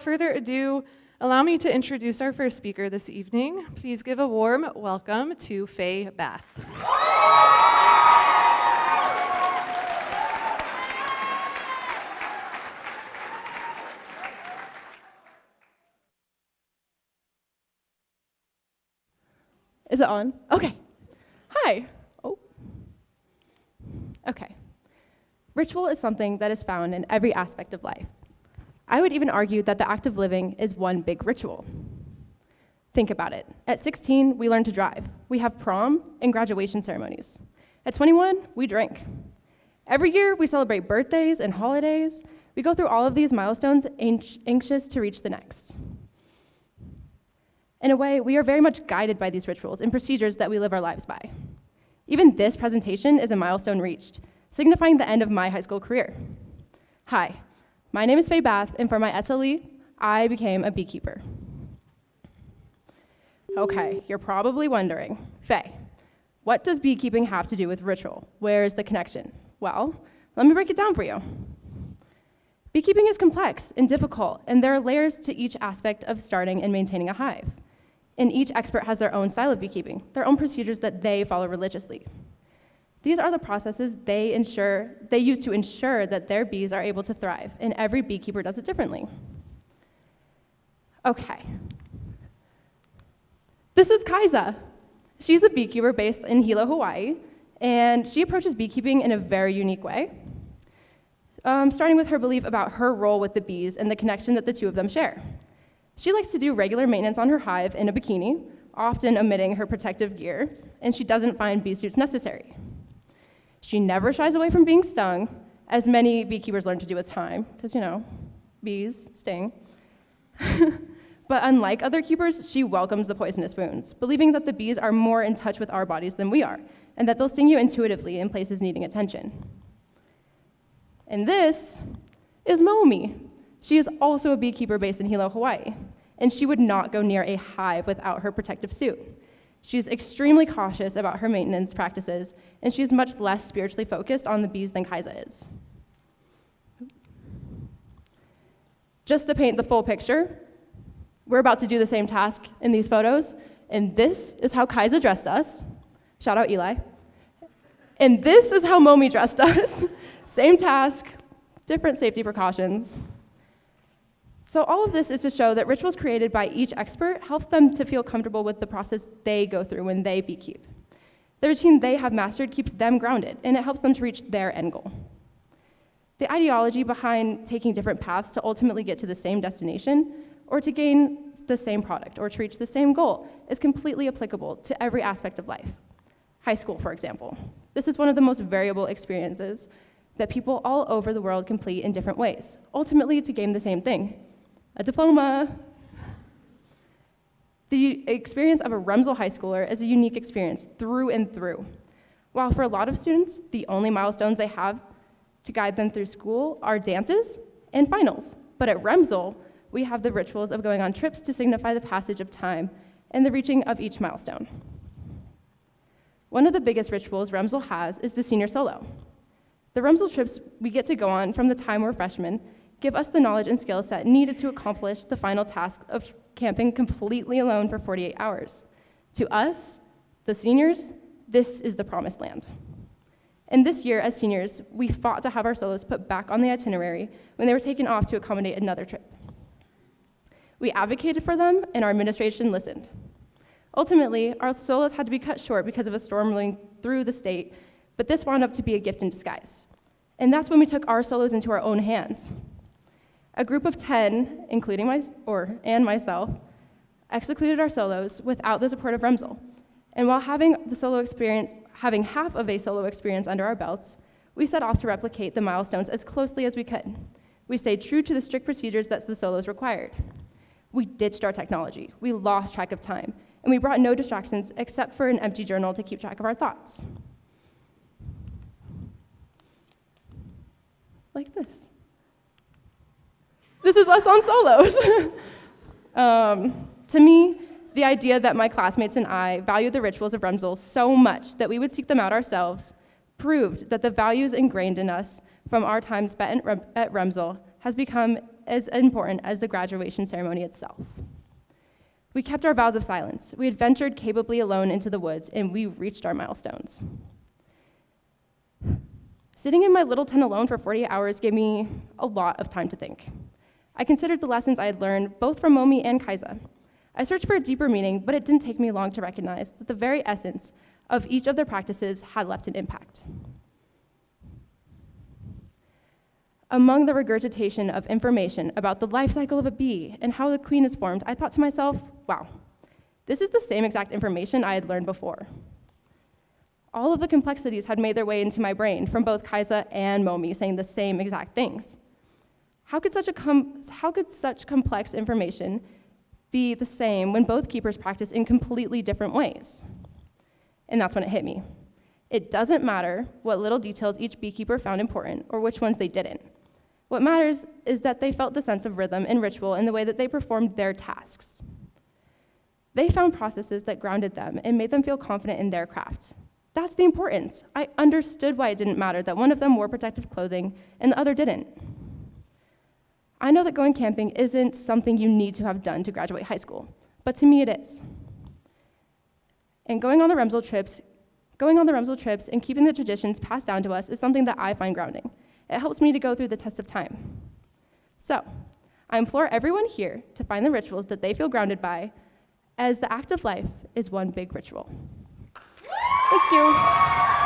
Further ado, allow me to introduce our first speaker this evening. Please give a warm welcome to Faye Bath. Is it on? Okay. Hi. Oh. Okay. Ritual is something that is found in every aspect of life. I would even argue that the act of living is one big ritual. Think about it. At 16, we learn to drive. We have prom and graduation ceremonies. At 21, we drink. Every year, we celebrate birthdays and holidays. We go through all of these milestones, anxious to reach the next. In a way, we are very much guided by these rituals and procedures that we live our lives by. Even this presentation is a milestone reached, signifying the end of my high school career. Hi, my name is Faye Bath, and for my SLED, I became a beekeeper. Okay, you're probably wondering, Faye, what does beekeeping have to do with ritual? Where is the connection? Well, let me break it down for you. Beekeeping is complex and difficult, and there are layers to each aspect of starting and maintaining a hive. And each expert has their own style of beekeeping, their own procedures that they follow religiously. These are the processes they use to ensure that their bees are able to thrive, and every beekeeper does it differently. Okay. This is Kaisa. She's a beekeeper based in Hilo, Hawaii, and she approaches beekeeping in a very unique way, starting with her belief about her role with the bees and the connection that the two of them share. She likes to do regular maintenance on her hive in a bikini, often omitting her protective gear, and she doesn't find bee suits necessary. She never shies away from being stung, as many beekeepers learn to do with time, because, bees sting. But unlike other keepers, she welcomes the poisonous wounds, believing that the bees are more in touch with our bodies than we are, and that they'll sting you intuitively in places needing attention. And this is Momi. She is also a beekeeper based in Hilo, Hawaii, and she would not go near a hive without her protective suit. She's extremely cautious about her maintenance practices, and she's much less spiritually focused on the bees than Kaisa is. Just to paint the full picture, we're about to do the same task in these photos, and this is how Kaisa dressed us. Shout out Eli. And this is how Momi dressed us. Same task, different safety precautions. So all of this is to show that rituals created by each expert help them to feel comfortable with the process they go through when they beekeep. The routine they have mastered keeps them grounded, and it helps them to reach their end goal. The ideology behind taking different paths to ultimately get to the same destination, or to gain the same product, or to reach the same goal, is completely applicable to every aspect of life. High school, for example. This is one of the most variable experiences that people all over the world complete in different ways, ultimately to gain the same thing: a diploma. The experience of a Remsel high schooler is a unique experience through and through. While for a lot of students, the only milestones they have to guide them through school are dances and finals. But at Remsel, we have the rituals of going on trips to signify the passage of time and the reaching of each milestone. One of the biggest rituals Remsel has is the senior solo. The Remsel trips we get to go on from the time we're freshmen give us the knowledge and skill set needed to accomplish the final task of camping completely alone for 48 hours. To us, the seniors, this is the promised land. And this year, as seniors, we fought to have our solos put back on the itinerary when they were taken off to accommodate another trip. We advocated for them, and our administration listened. Ultimately, our solos had to be cut short because of a storm blowing through the state, but this wound up to be a gift in disguise. And that's when we took our solos into our own hands. A group of 10, including myself, executed our solos without the support of Remsel. And while having half of a solo experience under our belts, we set off to replicate the milestones as closely as we could. We stayed true to the strict procedures that the solos required. We ditched our technology, we lost track of time, and we brought no distractions except for an empty journal to keep track of our thoughts. Like this. This is us on solos. To me, the idea that my classmates and I valued the rituals of Remsel so much that we would seek them out ourselves proved that the values ingrained in us from our time spent at Remsel has become as important as the graduation ceremony itself. We kept our vows of silence. We adventured capably alone into the woods, and we reached our milestones. Sitting in my little tent alone for 48 hours gave me a lot of time to think. I considered the lessons I had learned, both from Momi and Kaisa. I searched for a deeper meaning, but it didn't take me long to recognize that the very essence of each of their practices had left an impact. Among the regurgitation of information about the life cycle of a bee and how the queen is formed, I thought to myself, wow, this is the same exact information I had learned before. All of the complexities had made their way into my brain from both Kaisa and Momi saying the same exact things. How could such complex information be the same when both keepers practice in completely different ways? And that's when it hit me. It doesn't matter what little details each beekeeper found important or which ones they didn't. What matters is that they felt the sense of rhythm and ritual in the way that they performed their tasks. They found processes that grounded them and made them feel confident in their craft. That's the importance. I understood why it didn't matter that one of them wore protective clothing and the other didn't. I know that going camping isn't something you need to have done to graduate high school, but to me it is. And going on the Remsel trips and keeping the traditions passed down to us is something that I find grounding. It helps me to go through the test of time. So, I implore everyone here to find the rituals that they feel grounded by, as the act of life is one big ritual. Thank you.